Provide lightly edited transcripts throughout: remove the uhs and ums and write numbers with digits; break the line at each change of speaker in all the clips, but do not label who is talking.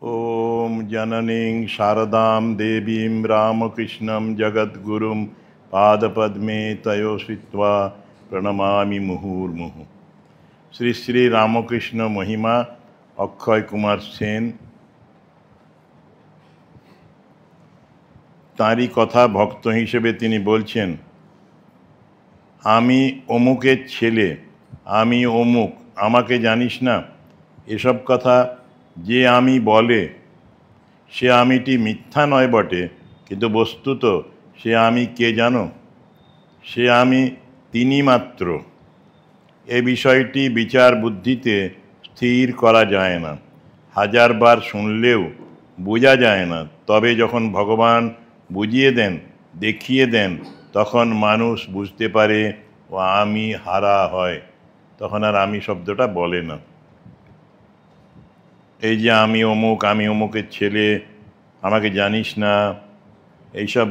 ॐ जननीं शारदां देवीं रामकृष्णं जगद्गुरुं पादपद्मे तयो श्रित्वा प्रणमामि मुहुर्मुहुः। শ্রী শ্রী রামকৃষ্ণ মহিমা অক্ষয় কুমার সেন। তাঁরই কথা ভক্ত হিসেবে তিনি বলছেন, আমি অমুকের ছেলে, আমি অমুক, আমাকে জানিস না, এসব কথা যে আমি বলে সে আমিটি মিথ্যা নয় বটে, কিন্তু বস্তুত সে আমি কে জানো? সে আমি তিনি মাত্র। এ বিষয়টি বিচার বুদ্ধিতে স্থির করা যায় না, হাজারবার শুনলেও বোঝা যায় না। তবে যখন ভগবান বুঝিয়ে দেন, দেখিয়ে দেন, তখন মানুষ বুঝতে পারে ও আমি হারা হয়, তখন আর আমি শব্দটা বলে না। এই যে আমি অমুক, আমি অমুকের ছেলে, আমাকে জানিস না, এইসব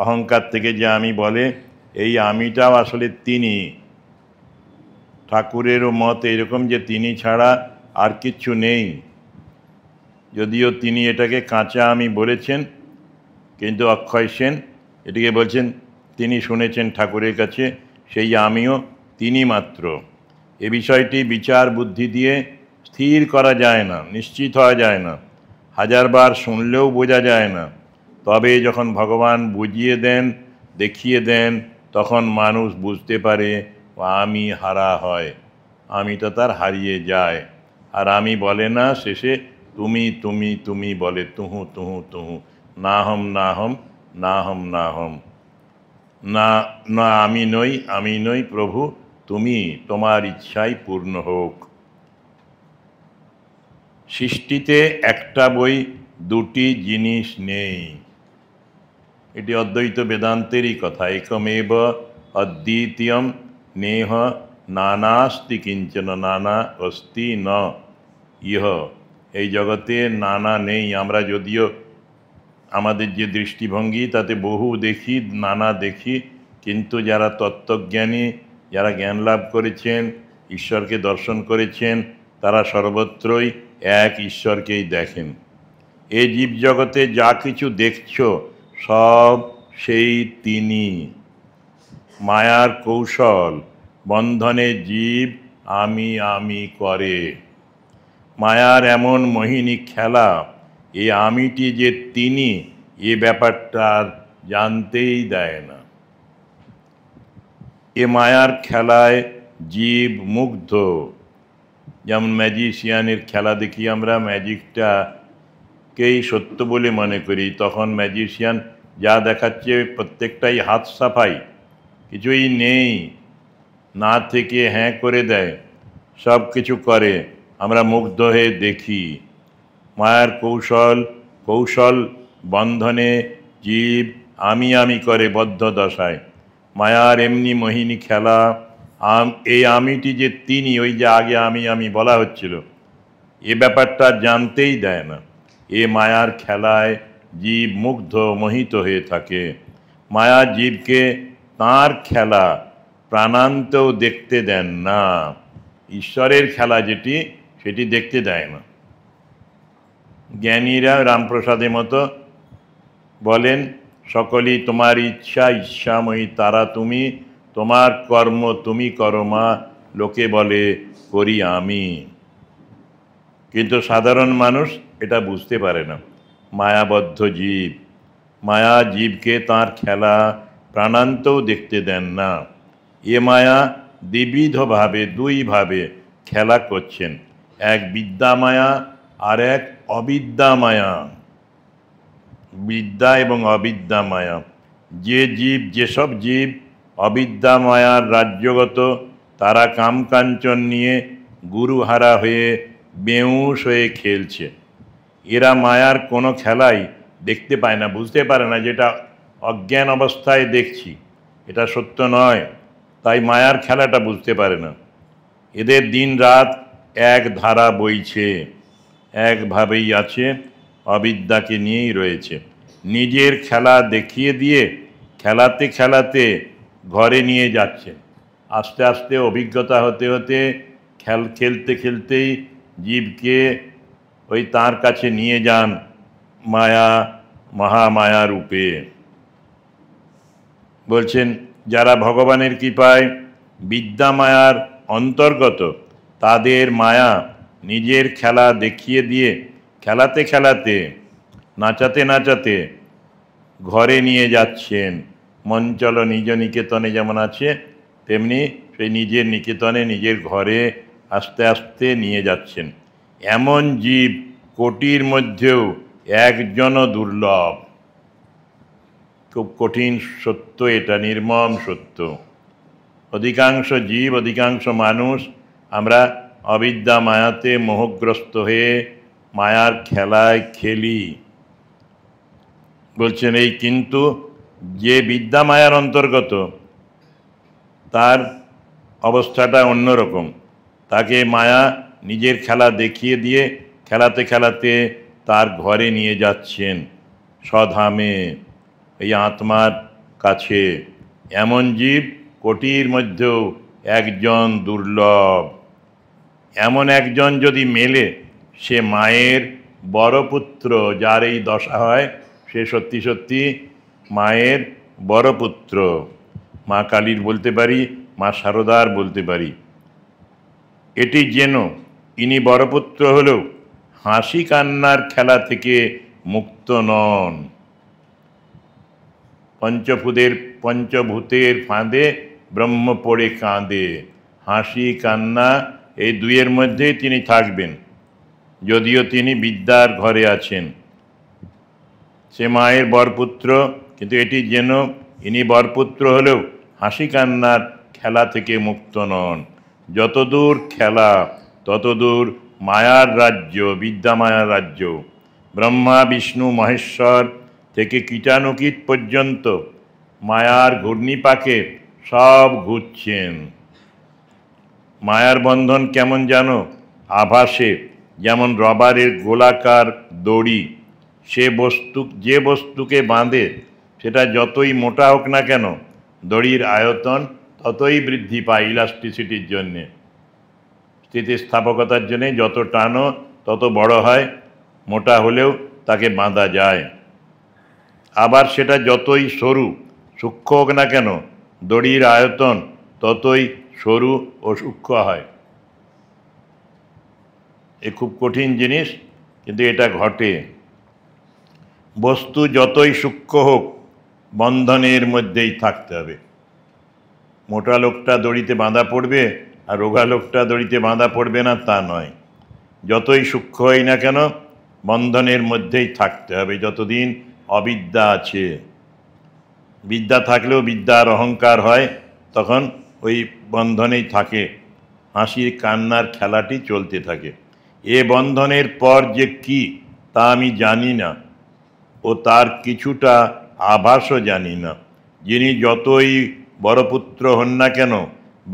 অহংকার থেকে যে আমি বলে, এই আমিটাও আসলে তিনি। ঠাকুরেরও মত এরকম যে তিনি ছাড়া আর কিচ্ছু নেই। যদিও তিনি এটাকে কাঁচা আমি বলেছেন, কিন্তু অক্ষয় সেন এটিকে বলছেন তিনি শুনেছেন ঠাকুরের কাছে, সেই আমিও তিনি মাত্র। এ বিষয়টি বিচার বুদ্ধি দিয়ে স্থির করা যায় না, নিশ্চিত হওয়া যায় না, হাজারবার শুনলেও বোঝা যায় না। তবে যখন ভগবান বুঝিয়ে দেন, দেখিয়ে দেন, তখন মানুষ বুঝতে পারে ও আমি হারা হয়, আমিটা তার হারিয়ে যায়। আর আমি বলে না, শেষে তুমি তুমি তুমি বলে, তুহু তুহু তুহু, না হম না হম, না হম না হম, না না আমি নই, আমি নই প্রভু, তুমি, তোমার ইচ্ছাই পূর্ণ হোক। সৃষ্টিতে একটা বই, দুটি জিনিস নেই। এটি অদ্বৈত বেদান্তেরই কথা। একমেব অদ্বিতীয়ম নেহ নানাস্তি কিঞ্চন নানা অস্তি ন ইহ। এই জগতে নানা নেই। আমরা যদিও আমাদের যে দৃষ্টিভঙ্গি তাতে বহু দেখি, নানা দেখি, কিন্তু যারা তত্ত্বজ্ঞানী, যারা জ্ঞান লাভ করেছেন, ঈশ্বরকে দর্শন করেছেন, তারা সর্বত্রই এক ঈশ্বরকেই দেখেন। এই জীবজগতে যা কিছু দেখছ সব সেই তিনি। মায়ার কৌশল বন্ধনে জীব আমি আমি করে। মায়ার এমন মোহিনী খেলা, এ আমিটি যে তিনি, এ ব্যাপারটা জানতেই দেয় না। এ মায়ার খেলায় জীব মুগ্ধ। যেমন ম্যাজিশিয়ানের খেলা দেখি আমরা, ম্যাজিকটাকেই সত্য বলে মনে করি, তখন ম্যাজিশিয়ান যা দেখাচ্ছে প্রত্যেকটাই হাত সাফাই, কিছুই নেই, না থেকে হ্যাঁ করে দেয়, সব কিছু করে, আমরা মুগ্ধ হয়ে দেখি। মায়ার কৌশল বন্ধনে জীব আমি আমি করে বদ্ধ দশায়। মায়ার এমনি মোহিনী খেলা, এই আমিটি যে তিনি, ওই যে আগে আমি আমি বলা হচ্ছিল, এ ব্যাপারটা জানতেই দেয় না। এ মায়ার খেলায় জীব মুগ্ধ, মোহিত হয়ে থাকে। মায়া জীবকে তাঁর খেলা প্রাণান্তেও দেখতে দেন না। ঈশ্বরের খেলা যেটি, সেটি দেখতে দেয় না। জ্ঞানীরা রামপ্রসাদের মতো বলেন, সকলই তোমার ইচ্ছা, ইচ্ছাময়ী তারা তুমি, তোমার কর্ম তুমি করো মা, লোকে বলে করি আমি। কিন্তু সাধারণ মানুষ এটা বুঝতে পারে না। মায়াবদ্ধ জীব, মায়া জীবকে তাঁর খেলা প্রাণান্তেও দেখতে দেন না। এ মায়া দ্বিবিধভাবে, দুইভাবে খেলা করছেন, এক বিদ্যা মায়া আর এক অবিদ্যা মায়া। বিদ্যা এবং অবিদ্যা মায়া। যেসব জীব অবিদ্যা মায়ার রাজ্যগত, তারা কামকাঞ্চন নিয়ে গুরুহারা হয়ে বেউস হয়ে খেলছে। এরা মায়ার কোনো খেলাই দেখতে পায় না, বুঝতে পারে না, যেটা অজ্ঞান অবস্থায় দেখছি এটা সত্য নয়, তাই মায়ার খেলাটা বুঝতে পারে না। এদের দিন রাত এক ধারা বইছে, একভাবেই আছে, অবিদ্যাকে নিয়েই রয়েছে। নিজের খেলা দেখিয়ে দিয়ে খেলাতে খেলাতে ঘরে নিয়ে যাচ্ছে। আস্তে আস্তে অভিজ্ঞতা হতে হতে খেলতে খেলতেই জীবকে ওই তার কাছে নিয়ে যান মায়া, মহামায়া রূপে। বলছেন যারা ভগবানের কৃপায় বিদ্যা মায়ার অন্তর্গত, তাদের মায়া নিজের খেলা দেখিয়ে দিয়ে খেলাতে খেলাতে, নাচাতে নাচাতে ঘরে নিয়ে যাচ্ছেন। মঞ্চল নিজ নিকেতনে যেমন আছে, তেমনি সেই নিজের নিকেতনে, নিজের ঘরে আস্তে আস্তে নিয়ে যাচ্ছেন। এমন জীব কোটির মধ্যেও একজনও দুর্লভ। খুব কঠিন সত্য এটা, নির্মম সত্য। অধিকাংশ জীব, অধিকাংশ মানুষ আমরা অবিদ্যা মায়াতে মোহগ্রস্ত হয়ে মায়ার খেলায় খেলি। বলছেন এই কিন্তু যে বিদ্যা মায়ার অন্তর্গত, তার অবস্থাটা অন্যরকম। তাকে মায়া নিজের খেলা দেখিয়ে দিয়ে খেলাতে খেলাতে তার ঘরে নিয়ে যাচ্ছেন, স্বধামে, এই আত্মার কাছে। এমন জীব কোটির মধ্যেও একজন দুর্লভ। এমন একজন যদি মেলে, সে মায়ের বড় পুত্র। যার এই দশা হয়, সে সত্যি সত্যি মায়ের বড় পুত্র। মা কালীর বলতে পারি, মা শারদার বলতে পারি। এটি যেন ইনি বড়পুত্র হলেও হাসি কান্নার খেলা থেকে মুক্ত নন। পঞ্চভূতের ফাঁদে ব্রহ্ম পড়ে কাঁদে। হাসি কান্না এই দুইয়ের মধ্যেই তিনি থাকবেন, যদিও তিনি বিদ্যার ঘরে আছেন। সে মায়ের বরপুত্র, কিন্তু এটি যেন ইনি বরপুত্র হলেও হাসি কান্নার খেলা থেকে মুক্ত নন। যতদূর খেলা ততদূর মায়ার রাজ্য, বিদ্যা মায়ার রাজ্য। ব্রহ্মা বিষ্ণু মহেশ্বর থেকে কীটানুকীট পর্যন্ত মায়ার ঘূর্ণিপাকে সব ঘুরছেন। মায়ার বন্ধন কেমন জানো? আভাসে যেমন রবারের গোলাকার দড়ি। যে বস্তুকে বাঁধে, সেটা যতই মোটা হোক না কেন, দড়ির আয়তন ততই বৃদ্ধি পায় ইলাস্টিসিটির জন্যে, স্থিতিস্থাপকতার জন্যে। যত টানো তত বড় হয়, মোটা হলেও তাকে বাঁধা যায়। আবার সেটা যতই সরু সূক্ষ্ম হোক না কেন, দড়ির আয়তন ততই সরু ও সূক্ষ্ম হয়। এ খুব কঠিন জিনিস, কিন্তু এটা ঘটে। বস্তু যতই সূক্ষ্ম হোক, বন্ধনের মধ্যেই থাকতে হবে। মোটা লোকটা দড়িতে বাঁধা পড়বে আর রোগা লোকটা দড়িতে বাঁধা পড়বে না, তা নয়। যতই সূক্ষ্ম হই না কেন, বন্ধনের মধ্যেই থাকতে হবে যতদিন অবিদ্যা আছে। বিদ্যা থাকলেও বিদ্যার অহংকার হয়, তখন ওই বন্ধনেই থাকে, হাসির কান্নার খেলাটি চলতে থাকে। এ বন্ধনের পর যে কি, তা আমি জানি না, ও তার কিছুটা আভাসও জানি না। যিনি যতই বড়পুত্র হন না কেন,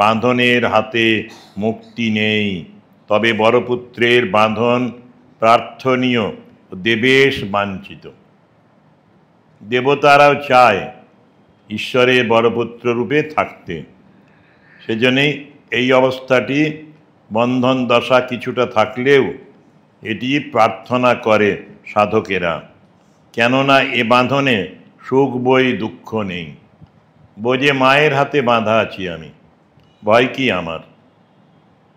বাঁধনের হাতে মুক্তি নেই। তবে বড়পুত্রের বাঁধন প্রার্থনীয়, দেবেশ বাঞ্ছিত। দেবতারাও চায় ঈশ্বরের বড়পুত্র রূপে থাকতে। সেজন্যই এই অবস্থাটি, বন্ধন দশা কিছুটা থাকলেও এটি প্রার্থনা করে সাধকেরা। কেননা এ বাঁধনে সুখ বই দুঃখ নেই। বোঝে মায়ের হাতে বাঁধা আছি আমি, ভয় কি আমার?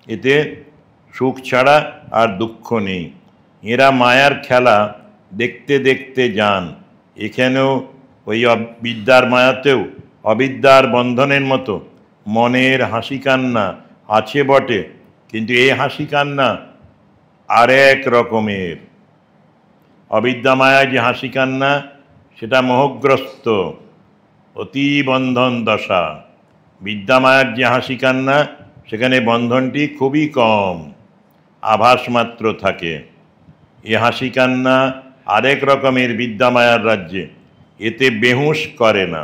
এতে সুখ ছাড়া আর দুঃখ নেই। এরা মায়ার খেলা দেখতে দেখতে যান। এখানেও ওই বিদ্যার মায়াতেও অবিদ্যার বন্ধনের মতো মনের হাসি কান্না আছে বটে, কিন্তু এই হাসি কান্না আরেক রকমের। অবিদ্যা মায়া যে হাসি কান্না, সেটা মোহগ্রস্ত, অতি বন্ধন দশা। বিদ্যা মায়ার যে হাসি কান্না, সেখানে বন্ধনটি খুবই কম, আভাস মাত্র থাকে। এ হাসি কান্না আরেক রকমের বিদ্যা মায়ার রাজ্যে। এতে বেহুশ করে না।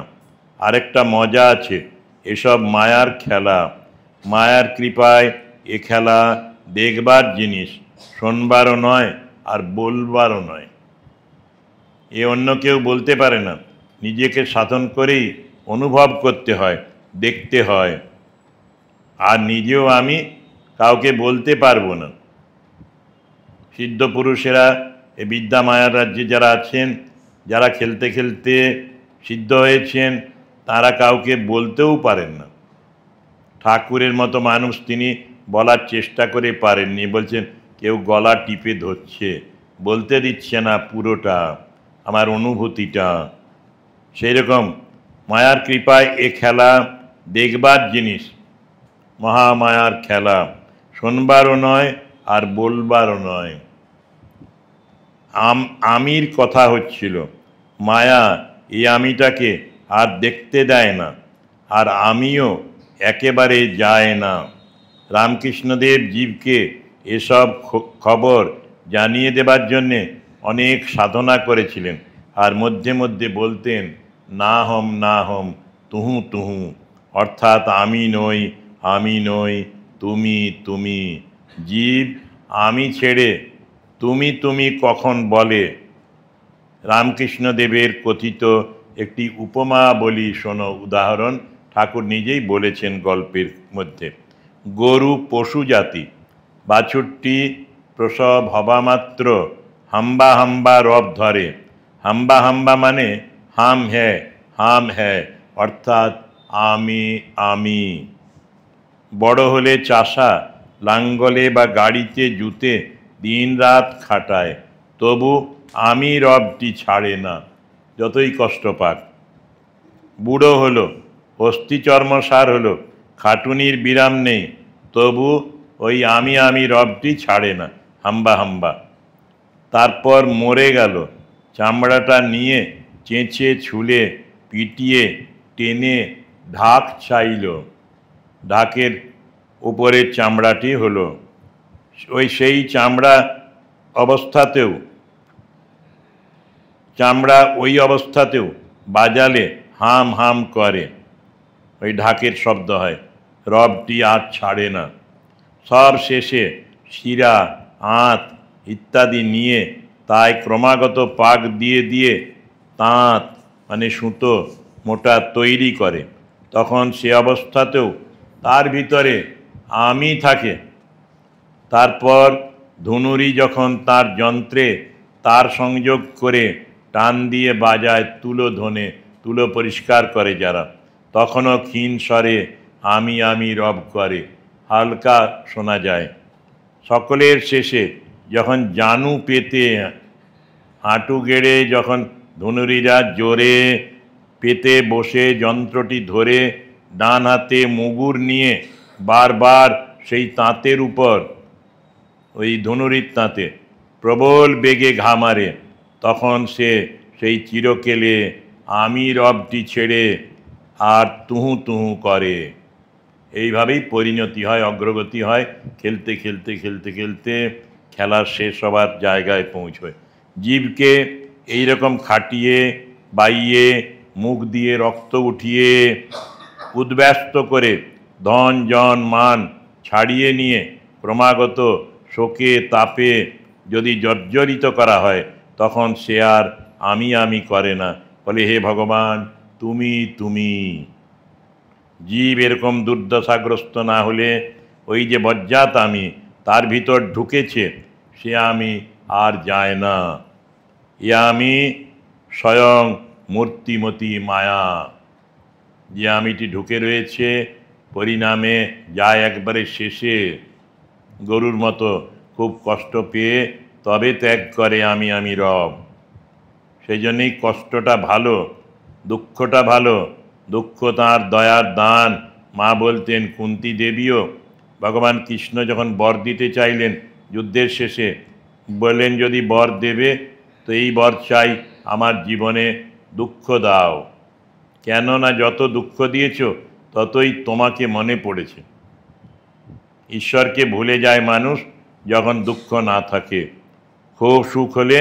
আরেকটা মজা আছে, এসব মায়ার খেলা। মায়ার কৃপায় এ খেলা দেখবার জিনিস, শোনবারও নয় আর বলবারও নয়। এ অন্য কেউ বলতে পারে না, নিজেকে সাধন করেই অনুভব করতে হয়, দেখতে হয়। আর নিজেও আমি কাউকে বলতে পারবো না। সিদ্ধ পুরুষেরা এই বিদ্যা মায়ার রাজ্যে যারা আছেন, যারা খেলতে খেলতে সিদ্ধ হয়েছেন, তারা কাউকে বলতেও পারেন না। ঠাকুরের মতো মানুষ তিনি বলার চেষ্টা করে পারেননি, বলছেন কেউ গলা টিপে ধরছে, বলতে দিচ্ছে না পুরোটা আমার অনুভূতিটা। সেই রকম মায়ার কৃপায় এ খেলা দেখবার জিনিস, মহামায়ার খেলা, শোনবারও নয় আর বলবারও নয়। আমির কথা হচ্ছিল, মায়া এই আমিটাকে আর দেখতে দেয় না, আর আমিও একেবারে যায় না। রামকৃষ্ণদেব জীবকে এসব খবর জানিয়ে দেবার জন্যে অনেক সাধনা করেছিলেন, আর মধ্যে মধ্যে বলতেন না হম তুহু তুহু, অর্থাৎ আমি নই, আমি নই, তুমি তুমি। জীব আমি ছেড়ে তুমি তুমি কখন বলে? রামকৃষ্ণদেবের কথিত একটি উপমা বলি শোনো, উদাহরণ ঠাকুর নিজেই বলেছেন গল্পের মধ্যে। গরু পশু জাতি, বাছুরটি প্রসব হবা মাত্র হাম্বা হাম্বা রব ধরে। হাম্বা হাম্বা মানে হাম হ্যাঁ, অর্থাৎ আমি আমি। বড় হলে চাষা লাঙ্গলে বা গাড়িতে জুতে দিন রাত খাটায়, তবু আমি রবটি ছাড়ে না, যতই কষ্ট পাক। বুড়ো হলো, অস্থিচর্মসার হলো, খাটুনির বিরাম নেই, তবু ওই আমি রবটি ছাড়ে না, হাম্বা হাম্বা। তারপর মরে গেল, চামড়াটা নিয়ে চেঁচে ছুলে পিটিয়ে টেনে ঢাক চাইল, ঢাকের উপরের চামড়াটি হলো। সেই চামড়া অবস্থাতেও বাজালে হাম হাম করে, ওই ঢাকের শব্দ হয়, রবটি আর ছাড়ে না। সব শেষে শিরা আঁত ইত্যাদি নিয়ে তাই ক্রমাগত পাক দিয়ে দিয়ে তাঁত মানে সুতো মোটা তৈরি করে, তখন সে অবস্থাতেও তার ভিতরে আমি থাকে। তারপর ধুনুরি যখন তার যন্ত্রে তার সংযোগ করে টান দিয়ে বাজায় তুলো ধনে, তুলো পরিষ্কার করে যারা, তখনও ক্ষীণ স্বরে আমি রব করে, হালকা শোনা যায়। সকলের শেষে যখন জানু পেতে হাঁটু গেড়ে যখন ধনুরিরা জোরে পেতে বসে যন্ত্রটি ধরে ডান হাতে মুগুর নিয়ে বারবার সেই তাঁতের উপর, ওই ধনুরির তাঁতে প্রবল বেগে ঘা মারে, তখন সে সেই চিরকেলে আমি রবটি ছেড়ে আর তুহু তুহু করে। এইভাবেই পরিণতি হয়, অগ্রগতি হয়, খেলতে খেলতে খেলতে খেলতে খেলার শেষ হবার জায়গায় পৌঁছয়। জীবকে এইরকম খাটিয়ে বাইয়ে মুখ দিয়ে রক্ত উঠিয়ে উদ্ব্যস্ত করে ধন জন মান ছাড়িয়ে নিয়ে ক্রমাগত শোকে তাপে যদি জর্জরিত করা হয়, তখন সে আর আমি করে না, বলে হে ভগবান তুমি তুমি। জীব এরকম দুর্দশাগ্রস্ত না হলে ওই যে বজ্জাত আমি তার ভিতর ঢুকেছে, সে আমি আর যায় না। এ আমি স্বয়ং মূর্তিমতী মায়া, যে আমিটি ঢুকে রয়েছে, পরিণামে যায় একবারে শেষে, গরুর মতো খুব কষ্ট পেয়ে তবে ত্যাগ করে আমি রব। সেই জন্যেই কষ্টটা ভালো, দুঃখটা ভালো। দুঃখ তাঁর দয়ার দান। মা বলতেন, কুন্তী দেবীও ভগবান কৃষ্ণ যখন বর দিতে চাইলেন যুদ্ধের শেষে, বললেন যদি বর দেবে তো এই বর চাই আমার জীবনে দুঃখ দাও, কেননা যত দুঃখ দিয়েছ ততই তোমাকে মনে পড়েছে। ঈশ্বরকে ভুলে যায় মানুষ যখন দুঃখ না থাকে। খুব সুখ হলে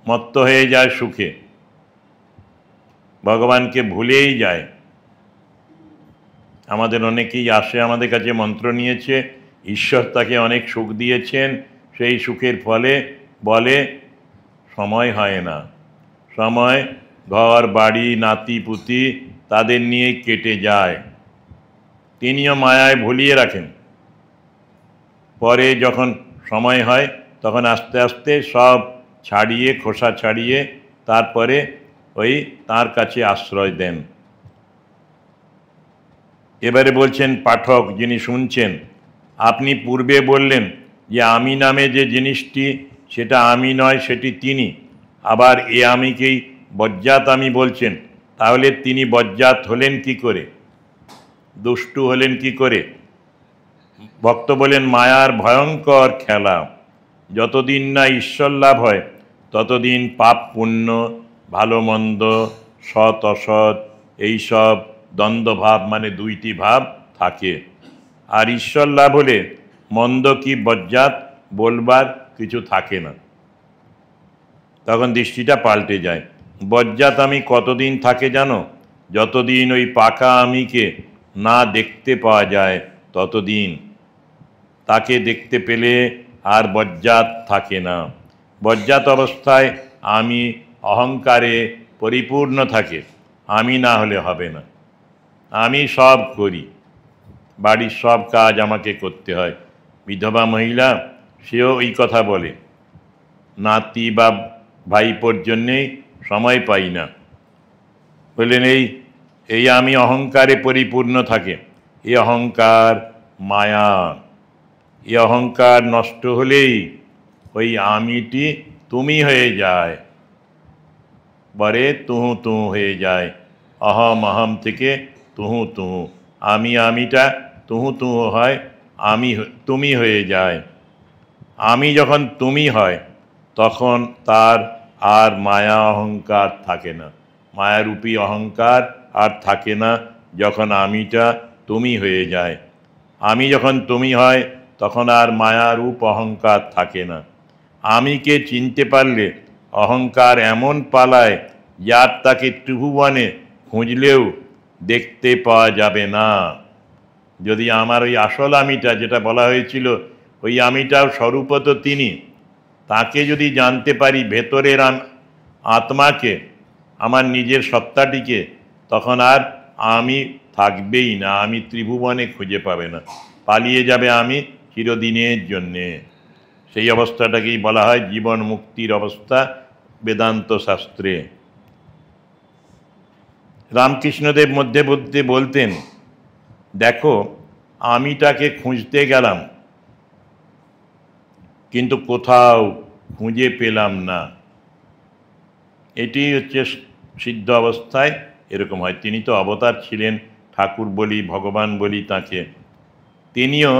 মত্ত হয়ে যায় সুখে, ভগবানকে ভুলেই যায়। আমাদের অনেকেই আসে আমাদের কাছে, মন্ত্র নিয়েছে, ঈশ্বর তাকে অনেক সুখ দিয়েছেন, সেই সুখের ফলে বলে সময় হয় না। সময় ঘর বাড়ি নাতি পুতি তাদের নিয়ে কেটে যায়। তিনিও মায়ায় ভুলিয়ে রাখেন। পরে যখন সময় হয় তখন আস্তে আস্তে সব ছাড়িয়ে, খোসা ছাড়িয়ে তারপরে ওই তার কাছে আশ্রয় দেন। এবারে বলছেন পাঠক যিনি শুনছেন, আপনি পূর্বে বললেন যে আমি নামে যে জিনিসটি সেটা আমি নয়, সেটি তিনি। আবার এ আমিকেই বজ্জাত আমি বলছেন, তাহলে তিনি বজ্জাত হলেন কি করে, দুষ্টু হলেন কি করে? ভক্ত বলেন মায়ার ভয়ঙ্কর খেলা, যতদিন না ঈশ্বর লাভ হয় ততদিন পাপ পুণ্য, ভালো মন্দ, সৎ অসৎ এইসব দ্বন্দ্বভাব মানে দুইটি ভাব থাকে। আর ঈশ্বর লাভ হলে মন্দ কি বজ্জাত বলবার কিছু থাকে না, তখন দৃষ্টিটা পাল্টে যায়। বজ্জাত আমি কতদিন থাকে জানো? যতদিন ওই পাকা আমিকে না দেখতে পাওয়া যায় ততদিন। তাকে দেখতে পেলে আর বজ্জাত থাকে না। বজ্জাত অবস্থায় আমি অহংকারে পরিপূর্ণ থাকে, আমি না হলে হবে না। আমি সব করি, বাড়ির সব কাজ আমাকে করতে হয়। বিধবা মহিলা সেও এই কথা বলে, নাতি বা ভাইপোর জন্যেই সময় পাই না। বললেন এই আমি অহংকারে পরিপূর্ণ থাকে। এই অহংকার মায়া। এই অহংকার নষ্ট হলেই ওই আমিটি তুমি হয়ে যায়, পরে তুহু তুহু হয়ে যায়। অহম অহম থেকে তুহু তুহু, আমিটা তুহু তুহু হয়, আমি তুমি হয়ে যায়। আমি যখন তুমি হয় তখন তার আর মায়া অহংকার থাকে না, মায়ারূপী অহংকার আর থাকে না যখন আমিটা তুমি হয়ে যায়। আমি যখন তুমি হয় তখন আর মায়ারূপ অহংকার থাকে না। আমিকে চিনতে পারলে অহংকার এমন পালায় যার তাকে ত্রিভুবনে খুঁজলেও দেখতে পাওয়া যাবে না। যদি আমার ওই আসল আমিটা, যেটা বলা হয়েছিল ওই আমিটাও স্বরূপত তিনি, তাকে যদি জানতে পারি, ভেতরের আত্মাকে, আমার নিজের সত্তাটিকে, তখন আর আমি থাকবেই না। আমি ত্রিভুবনে খুঁজে পাবে না, পালিয়ে যাবে আমি চিরদিনের জন্যে। সেই অবস্থাটাকেই বলা হয় জীবন মুক্তির অবস্থা বেদান্ত শাস্ত্রে। রামকৃষ্ণদেব মধ্যে মধ্যে বলতেন, দেখো আমিটাকে খুঁজতে গেলাম কিন্তু কোথাও খুঁজে পেলাম না। এটি হচ্ছে সিদ্ধ অবস্থায় এরকম হয়। তিনি তো অবতার ছিলেন, ঠাকুর বলি ভগবান বলি তাকে। তিনিও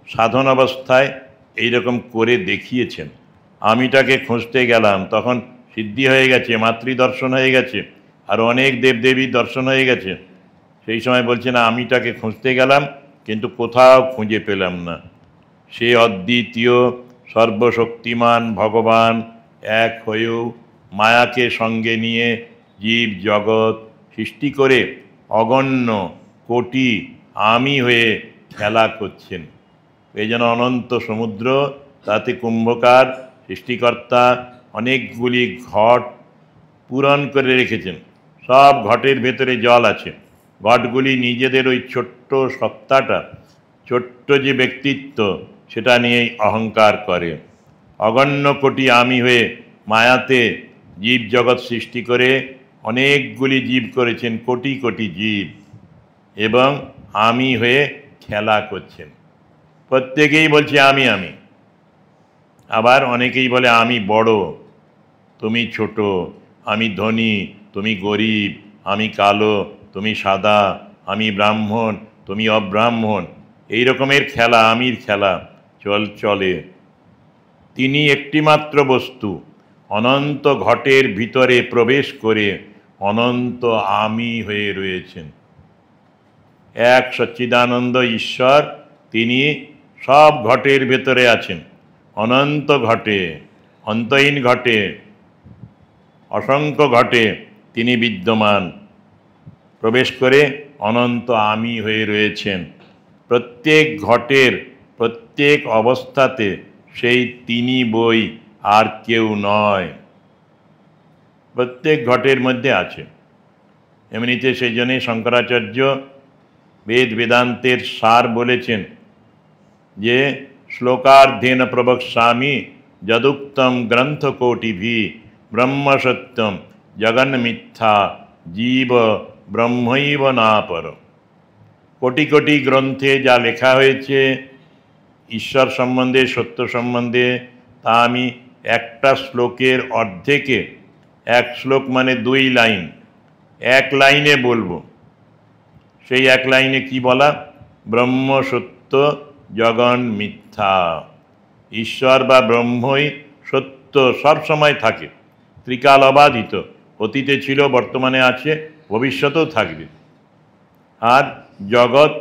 সাধন অবস্থায় এইরকম করে দেখিয়েছেন। আমিটাকে খুঁজতে গেলাম, তখন সিদ্ধি হয়ে গেছে, মাতৃদর্শন হয়ে গেছে, আর অনেক দেবদেবীর দর্শন হয়ে গেছে। সেই সময় বলছে না, আমিটাকে খুঁজতে গেলাম কিন্তু কোথাও খুঁজে পেলাম না। সে অদ্বিতীয় সর্বশক্তিমান ভগবান এক হয়েও মায়াকে সঙ্গে নিয়ে জীব জগৎ সৃষ্টি করে অগণ্য কোটি আমি হয়ে খেলা করছেন। এই যেন অনন্ত সমুদ্র, তাতে কুম্ভকার সৃষ্টিকর্তা অনেকগুলি ঘট পূরণ করে রেখেছেন। সব ঘটের ভেতরে জল আছে। ঘটগুলি নিজেদের ওই ছোট্ট সত্তাটা, ছোট্ট যে ব্যক্তিত্ব, সেটা নিয়েই অহংকার করে। অগণ্য কোটি আমি হয়ে মায়াতে জীব জগৎ সৃষ্টি করে অনেকগুলি জীব করেছেন, কোটি কোটি জীব, এবং আমি হয়ে খেলা করছেন। প্রত্যেকেই বলছে আমি আমি। আবার অনেকেই বলে আমি বড়, তুমি ছোট, আমি ধনী, তুমি গরিব, আমি কালো, তুমি সাদা, আমি ব্রাহ্মণ, তুমি অব্রাহ্মণ। এই রকমের খেলা, আমির খেলা চলে। তিনি একটিমাত্র বস্তু, অনন্ত ঘটের ভিতরে প্রবেশ করে অনন্ত আমি হয়ে রয়েছেন। এক সচ্চিদানন্দ ঈশ্বর, তিনি সব ঘটের ভেতরে আছেন। অনন্ত ঘটে, অন্তহীন ঘটে, অসংখ্য ঘটে তিনি বিদ্যমান, প্রবেশ করে অনন্ত আমি হয়ে রয়েছেন। প্রত্যেক ঘটের প্রত্যেক অবস্থাতে সেই তিনি বই, আর কেউ নয়। প্রত্যেক ঘটের মধ্যে আছে। এমনিতে সেই জন্যে শঙ্করাচার্য বেদান্তের সার বলেছেন যে শ্লোকার্ধেন প্রবক্ষ্যামি যদুক্তম গ্রন্থকোটিভি ব্রহ্ম সত্যম জগন্মিথ্যা জীব ব্রহ্মৈব না পর। কোটি কোটি গ্রন্থে যা লেখা হয়েছে ঈশ্বর সম্বন্ধে, সত্য সম্বন্ধে, তা আমি একটা শ্লোকের অর্ধেকে, এক শ্লোক মানে 2 লাইন, এক লাইনে বলবো। সেই এক লাইনে কি বলা? ব্রহ্ম সত্য জগন মিথ্যা। ঈশ্বর বা ব্রহ্মই সত্য, সব সময় থাকে, ত্রিকাল অবাধিত, অতীতে ছিল, বর্তমানে আছে, ভবিষ্যতেও থাকবে। আর জগৎ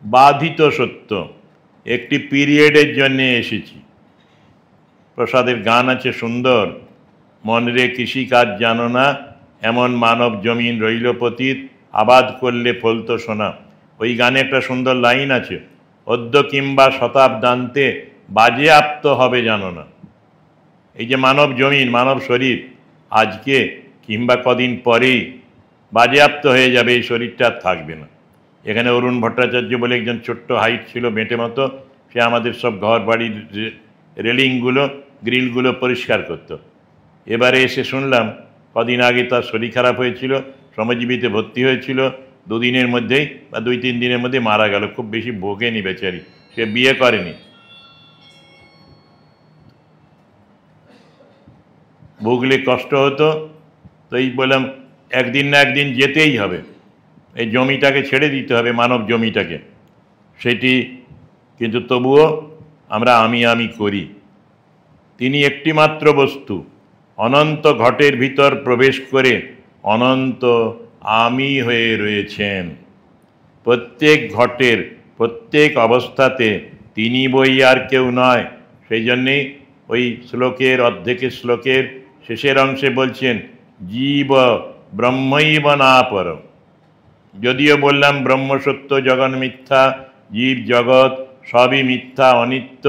বাধিত সত্য, একটি পিরিয়ডের জন্যে এসেছি। প্রসাদের গান আছে সুন্দর, মনরে কৃষিকাজ জানো না, এমন মানব জমিন রইল পতিত, আবাদ করলে ফলতো সোনা। ওই গানে একটা সুন্দর লাইন আছে, অদ্য কিংবা শতাব্দান্তে বাজেয়াপ্ত হবে জানো না। এই যে মানব জমিন, মানব শরীর, আজকে কিংবা কদিন পরেই বাজেয়াপ্ত হয়ে যাবে, এই শরীরটা আর থাকবে না। এখানে অরুণ ভট্টাচার্য বলে একজন ছোট্ট হাইট ছিল, বেঁটে মতো, সে আমাদের সব ঘর বাড়ির রেলিংগুলো, গ্রিলগুলো পরিষ্কার করত। এবারে এসে শুনলাম কদিন আগে তার শরীর খারাপ হয়েছিল, শ্রমজীবীতে ভর্তি হয়েছিল, 2 দিনের মধ্যেই বা 2-3 দিনের মধ্যে মারা গেল। খুব বেশি ভোগেনি বেচারি, সে বিয়ে করেনি, ভুগলে কষ্ট হতো। তো এই বললাম একদিন না একদিন যেতেই হবে, এই জমিটাকে ছেড়ে দিতে হবে, মানব জমিটাকে। সেটি কিন্তু তবুও আমরা আমি করি। তিনি একটি মাত্র বস্তু, অনন্ত ঘটের ভিতর প্রবেশ করে অনন্ত আমি হয়ে রয়েছেন। প্রত্যেক ঘটের প্রত্যেক অবস্থাতে তিনি বই, আর কেউ নয়। সেই জন্যেই ওই শ্লোকের অর্ধেকের শ্লোকের শেষের অংশে বলছেন জীব ব্রহ্মৈব না পর। যদিও বললাম ব্রহ্ম সত্য জগন মিথ্যা, জীব জগৎ সবই মিথ্যা, অনিত্য,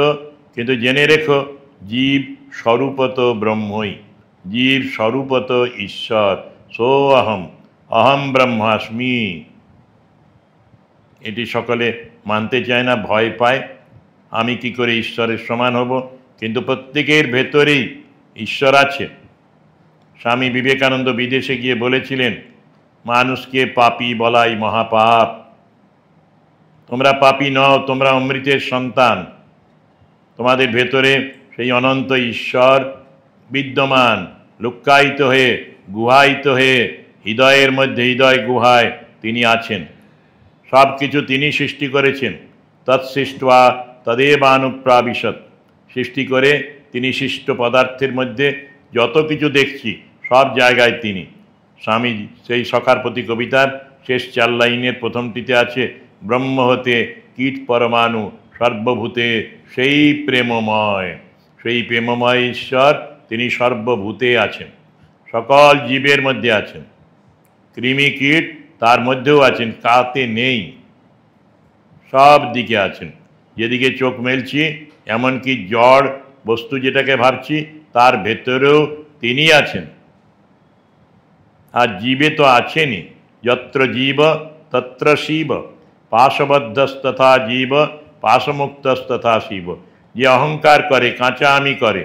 কিন্তু জেনে রেখো জীব স্বরূপত ব্রহ্মই, জীব স্বরূপত ঈশ্বর। সো অহম, অহম ব্রহ্মাস্মি। এটি সকলে মানতে চায় না, ভয় পায়, আমি কি করে ঈশ্বরের সমান হব? কিন্তু প্রত্যেকের ভেতরেই ঈশ্বর আছে। স্বামী বিবেকানন্দ বিদেশে গিয়ে বলেছিলেন, মানুষকে পাপী বলাই মহাপাপ। তোমরা পাপী নও, তোমরা অমৃতের সন্তান। তোমাদের ভেতরে সেই অনন্ত ঈশ্বর বিদ্যমান, লুক্কায়িত হয়ে, গুহায়িত হয়ে, হৃদয়ের মধ্যে, হৃদয় গুহায় তিনি আছেন। সব কিছু তিনি সৃষ্টি করেছেন। তৎসৃष्ट्वा তদেবানুপ্রাবিশৎ। সৃষ্টি করে তিনি সৃষ্ট পদার্থের মধ্যে যত কিছু দেখছি সব জায়গায় তিনি। স্বামী সেই সখার প্রতি কবিতার শেষ 4 লাইনের প্রথমটিতে আছে, ব্রহ্ম হতে কীট পরমাণু সর্বভূতে সেই প্রেমময়। সেই প্রেমময় ঈশ্বর তিনি সর্বভূতে আছেন, সকল জীবের মধ্যে আছেন। কৃমি কীট তার মধ্যেও আছেন, কাতে নেই, সব দিকে আছেন। যেদিকে চোখ মেলছি, এমনকি জড় বস্তু যেটাকে ভাবছি তার ভেতরেও তিনি আছেন। আর জীবে তো আছেনই, যত্র জীব তত্র শিব, পাশবদ্ধস্তথা জীব পাশমুক্তস্তথা শিব। যে অহংকার করে, কাঁচা আমি করে,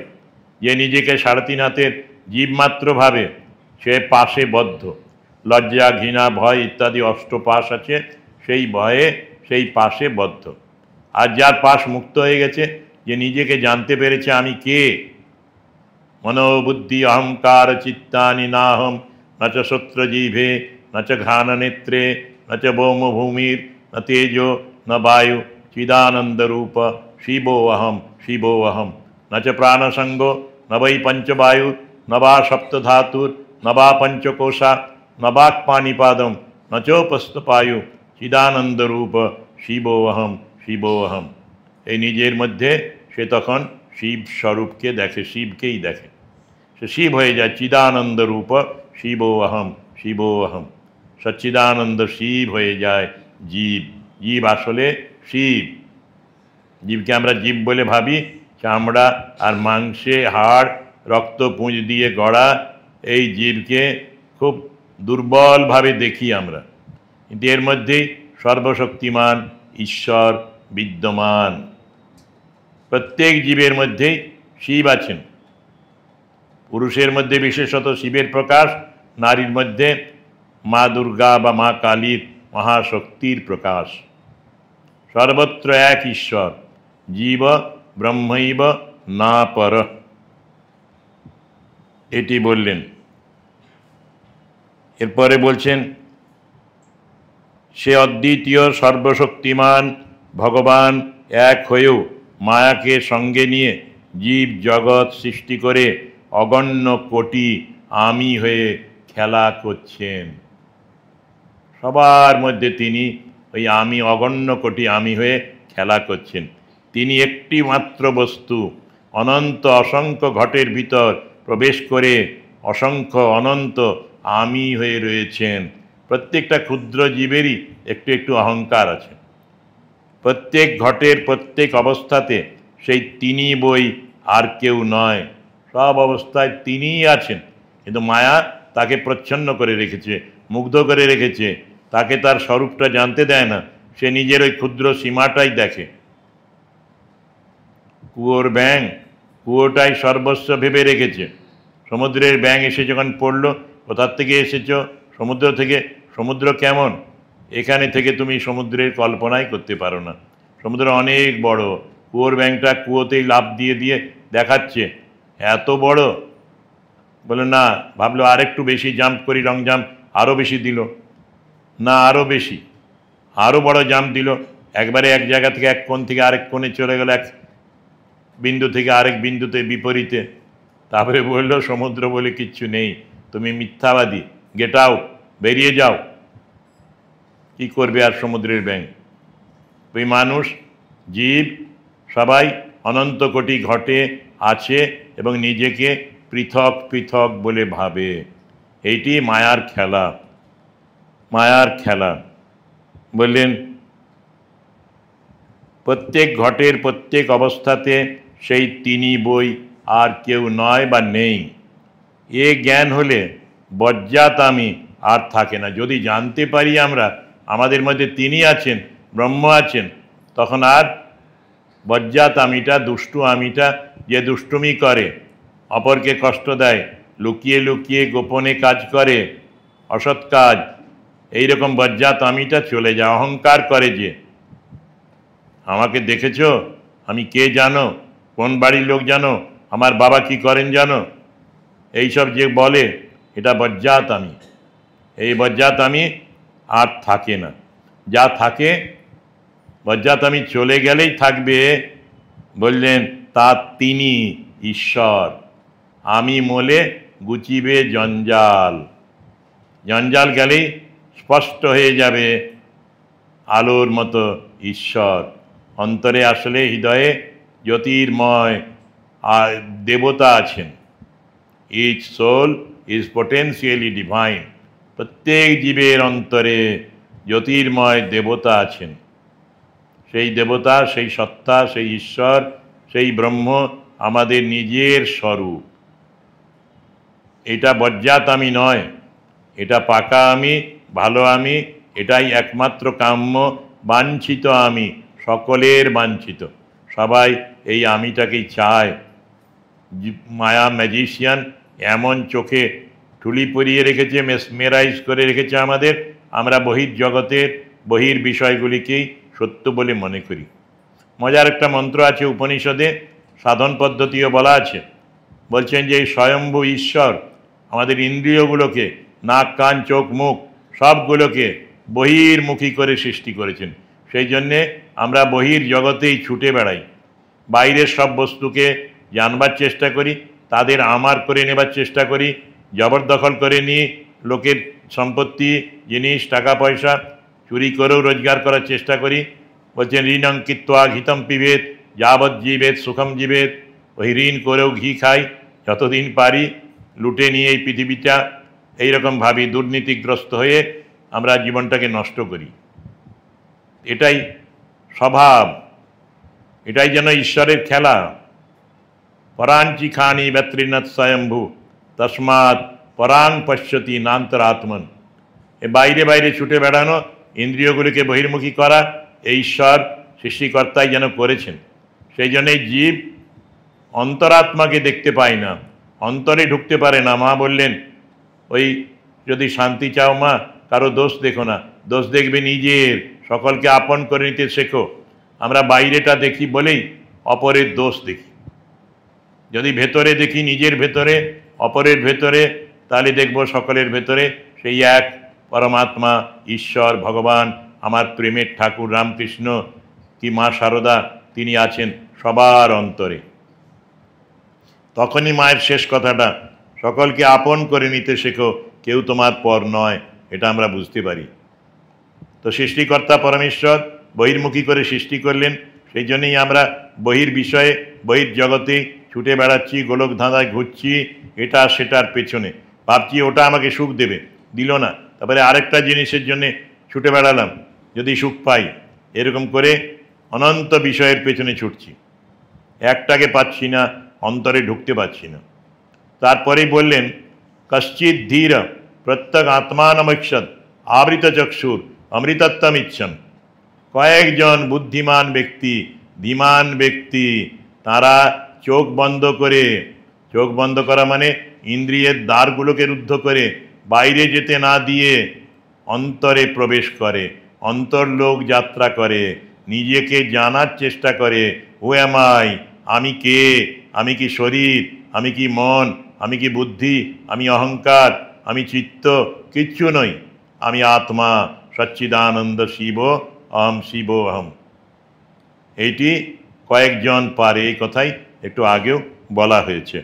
যে নিজেকে 3.5 হাতের জীবমাত্র ভাবে, সে পাশে বদ্ধ। লজ্জা, ঘৃণা, ভয় ইত্যাদি অষ্টপাশ আছে, সেই ভয়ে সেই পাশে বদ্ধ। আর যার পাশ মুক্ত হয়ে গেছে, যে নিজেকে জানতে পেরেছে আমি কে, মনোবুদ্ধি অহংকার চিত্তানি নাহম ন চ শ্রোত্র জিভে ন চ ঘ্রাণ নেত্রে ন চ ভৌম ভূমির ন তেজো ন বায়ু চিদানন্দ রূপ শিবোহম শিবোহম ন চ প্রাণসঙ্গো ন বৈ পঞ্চবায়ু ন বা সপ্তধাতুর ন বা পঞ্চকোষা ন বাক্পানিপাদম ন চোপস্থপায়ু চিদানন্দ রূপ শিবোহম শিবোহম। এই নিজের মধ্যে সে তখন শিব স্বরূপকে দেখে, শিবকেই দেখে, সে শিব হয়ে যায়। চিদানন্দ রূপ শিবোহম শিবোহম। সচ্চিদানন্দ শিব হয়ে যায় জীব। জীব আসলে শিব। জীবকে আমরা জীব বলে ভাবি, চামড়া আর মাংসে, হাড়, রক্ত পুঁজ দিয়ে গড়া এই জীবকে খুব দুর্বলভাবে দেখি আমরা, কিন্তু এর মধ্যেই সর্বশক্তিমান ঈশ্বর বিদ্যমান। প্রত্যেক জীবের মধ্যেই শিব আছেন। পুরুষের মধ্যে বিশেষত শিবের প্রকাশ, নারীর মধ্যে মা দুর্গা বা মা কালীর মহাশক্তির প্রকাশ। সর্বত্র এক ঈশ্বর, জীব ব্রহ্মৈব না পর, এটি বললেন। এরপরে বলছেন, সে অদ্বিতীয় সর্বশক্তিমান ভগবান এক হয়েও মায়াকে সঙ্গে নিয়ে জীব জগৎ সৃষ্টি করে অগণ্য কোটি আমি হয়ে খেলা করছেন। সবার মধ্যে তিনি ওই আমি, অগণ্য কোটি আমি হয়ে খেলা করছেন। তিনি একটি মাত্র বস্তু, অনন্ত অসংখ্য ঘটের ভিতর প্রবেশ করে অসংখ্য অনন্ত আমি হয়ে রয়েছেন। প্রত্যেকটা ক্ষুদ্র জীবেরই একটু একটু অহংকার আছে। প্রত্যেক ঘটের প্রত্যেক অবস্থাতে সেই তিনি বই, আর কেউ নয়। সব অবস্থায় তিনিই আছেন, কিন্তু মায়া তাকে প্রচ্ছন্ন করে রেখেছে, মুগ্ধ করে রেখেছে। তাকে তার স্বরূপটা জানতে দেয় না, সে নিজের ওই ক্ষুদ্র সীমাটাই দেখে। কুয়োর ব্যাঙ কুয়োটাই সর্বস্ব ভেবে রেখেছে। সমুদ্রের ব্যাঙ এসে যখন পড়ল, কোথার থেকে এসেছ? সমুদ্র থেকে। সমুদ্র কেমন? এখানে থেকে তুমি সমুদ্রের কল্পনাই করতে পারো না। সমুদ্র অনেক বড়। কুয়োর ব্যাঙটা কুয়োতেই লাফ দিয়ে দিয়ে দেখাচ্ছে এত বড়। বলে না, ভাবলো আরেকটু বেশি জাম্প করি, লং জাম্প, আরও বেশি দিল, না আরও বেশি, আরও বড় জাম্প দিল। একবারে এক জায়গা থেকে এক কোণ থেকে আরেক কোণে চলে গেল, এক বিন্দু থেকে আরেক বিন্দুতে বিপরীতে। তারপরে বলল, সমুদ্র বলে কিচ্ছু নেই, তুমি মিথ্যাবাদী, গেট আউট, বেরিয়ে যাও। কি করবে আর সমুদ্রের ব্যাঙ? ওই মানুষ, জীব সবাই অনন্ত কোটি ঘটে আছে এবং নিজেকে পৃথক পৃথক বলে ভাবে। এইটি মায়ার খেলা, মায়ার খেলা। বললেন, প্রত্যেক ঘটের প্রত্যেক অবস্থাতে সেই তিনি বই, আর কেউ নয় বা নেই। এ জ্ঞান হলে বজ্জাত আমি আর থাকে না। যদি জানতে পারি আমরা আমাদের মধ্যে তিনি আছেন, ব্রহ্ম আছেন, তখন আর বজ্জাত আমিটা, দুষ্টু আমিটা, যে দুষ্টুমি করে, অপরকে কষ্ট দেয়, লুকিয়ে লুকিয়ে গোপনে কাজ করে, অসৎ কাজ, এইরকম বজ্জাত আমিটা চলে যায়। অহংকার করে যে আমাকে দেখেছ, আমি কে জানো, কোন বাড়ির লোক জানো, আমার বাবা কি করেন জানো, এইসব যে বলে, এটা বজ্জাত আমি। এই বজ্জাত আমি আর থাকে না। যা থাকে, বজ্জাত আমি চলে গেলেই থাকবে। বললেন, তা তিনি ঈশ্বর। আমি মোলে গুচিবে জঞ্জাল। জঞ্জাল গেলেই স্পষ্ট হয়ে যাবে আলোর মতো ঈশ্বর। অন্তরে আসলে হৃদয়ে জ্যোতির্ময় আর দেবতা আছেন। Each soul is potentially divine. প্রত্যেক জীবের অন্তরে জ্যোতির্ময় দেবতা আছেন। সেই দেবতা, সেই সত্তা, সেই ঈশ্বর, সেই ব্রহ্ম আমাদের নিজের স্বরূপ। এটা বজ্জাত আমি নয়, এটা পাকা আমি, ভালো আমি। এটাই একমাত্র কাম্য, বাঞ্ছিত আমি, সকলের বাঞ্ছিত। সবাই এই আমিটাকেই চায়। মায়া ম্যাজিশিয়ান এমন চোখে ঠুলি পরিয়ে রেখেছে, মেসমেরাইজ করে রেখেছে আমাদের, আমরা বহির্জগতের বহির বিষয়গুলিকেই সত্য বলে মনে করি। মজার একটা মন্ত্র আছে উপনিষদে, সাধন পদ্ধতিও বলা আছে। বলছেন যে এই স্বয়ম্ভু ঈশ্বর আমাদের ইন্দ্রিয়গুলোকে, নাক কান চোখ মুখ সবগুলোকে বহির্মুখী করে সৃষ্টি করেছেন। সেই জন্যে আমরা বহির জগতেই ছুটে বেড়াই, বাইরের সব বস্তুকে জানবার চেষ্টা করি, তাদের আমার করে নেবার চেষ্টা করি, জবরদখল করে নিয়ে লোকের সম্পত্তি, জিনিস, টাকা পয়সা চুরি করেও রোজগার করার চেষ্টা করি। বলছেন, ঋণং কৃত্বা ঘিতম পিবেত যাবৎ জীবেত সুখম জীবেত। ওই ঋণ করেও ঘি খাই, যতদিন পারি লুটে নিয়ে এই পৃথিবীটা এইরকম ভাবি, দুর্নীতিগ্রস্ত হয়ে আমরা জীবনটাকে নষ্ট করি। এটাই স্বভাব, এটাই যেন ঈশ্বরের খেলা। পরাঞ্চি খানি ব্যত্রিনাথ স্বয়ম্ভু তস্মাৎ পরাং পশ্যতি নান্তরাত্মন। এ বাইরে বাইরে ছুটে বেড়ানো, ইন্দ্রিয়গুলিকে বহির্মুখী করা, এই ঈশ্বর সৃষ্টিকর্তাই যেন করেছেন। সেই জন্যই জীব অন্তরাত্মাকে দেখতে পায় না, অন্তরে ঢুকতে পারে না। মা বললেন, ওই যদি শান্তি চাও মা, কারো দোষ দেখো না, দোষ দেখবে নিজের, সকলকে আপন করে নিতে শেখো। আমরা বাইরেটা দেখি বলেই অপরের দোষ দেখি। যদি ভেতরে দেখি, নিজের ভেতরে, অপরের ভেতরে, তাহলে দেখব সকলের ভেতরে সেই এক পরমাত্মা, ঈশ্বর, ভগবান, আমার প্রেমের ঠাকুর রামকৃষ্ণ কি মা শারদা, তিনি আছেন সবার অন্তরে। তখনই মায়ের শেষ কথাটা, সকলকে আপন করে নিতে শেখো, কেউ তোমার পর নয়, এটা আমরা বুঝতে পারি। তো সৃষ্টিকর্তা পরমেশ্বর বহির্মুখী করে সৃষ্টি করলেন, সেই জন্যই আমরা বহির বিষয়ে, বহির জগতে ছুটে বেড়াচ্ছি, গোলক ধাঁধায় ঘুরছি, এটা সেটার পেছনে, ভাবছি ওটা আমাকে সুখ দেবে, দিল না, তারপরে আরেকটা জিনিসের জন্যে ছুটে বেড়ালাম, যদি সুখ পাই, এরকম করে অনন্ত বিষয়ের পেছনে ছুটছি, একটাকে পাচ্ছি না, অন্তরে ঢুকতে পারছি না। তারপরেই বললেন, কশ্চিৎ ধীর প্রত্যক আত্মানমৈক্ষত আবৃত চক্ষুর অমৃতত্বম ইচ্ছন। কয়েকজন বুদ্ধিমান ব্যক্তি, ধীমান ব্যক্তি, তারা চোখ বন্ধ করে, চোখ বন্ধ করা মানে ইন্দ্রিয়ের দ্বারগুলোকে রুদ্ধ করে, বাইরে যেতে না দিয়ে অন্তরে প্রবেশ করে, অন্তর্লোক যাত্রা করে, নিজেকে জানার চেষ্টা করে। ও আমাই, আমি কে, আমি কি শরীর, আমি কি মন, আমি কি বুদ্ধি, আমি অহংকার, আমি চিত্ত, কিচ্ছু নই, আমি আত্মা, সচ্চিদানন্দ শিব, অহম শিব অহম। এইটি কয়েকজন পারে, এই কথাই একটু আগেও বলা হয়েছে।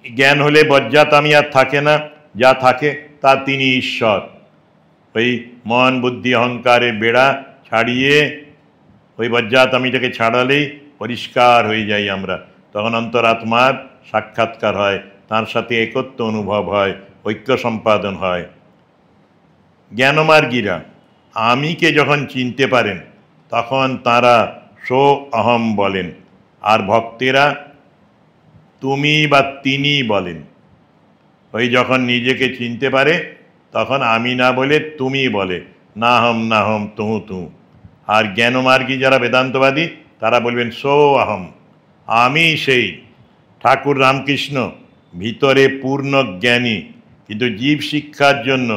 জ্ঞান হলে বজ্জাত আমি আর থাকে না, যা থাকে তা তিনি ঈশ্বর। ওই মন বুদ্ধি অহংকারের বেড়া ছাড়িয়ে ওই বজ্জাত আমিটাকে ছাড়ালেই পরিষ্কার হয়ে যাই আমরা, তখন অন্তরাত্মার সাক্ষাৎকার হয়, তার সাথে একত্ব অনুভব হয়, ঐক্য সম্পাদন হয়। জ্ঞানমার্গীরা আমিকে যখন চিনতে পারেন, তখন তারা সো অহম বলেন, আর ভক্তেরা তুমি বা তিনি বলেন। ওই যখন নিজেকে চিনতে পারে, তখন আমি না বলে তুমি বলে, না হম তুহু তু। আর জ্ঞানমার্গী যারা বেদান্তবাদী, তারা বলবেন সো অহম, আমি সেই ঠাকুর রামকৃষ্ণ ভিতরে পূর্ণ জ্ঞানী, কিন্তু জীব শিক্ষার জন্য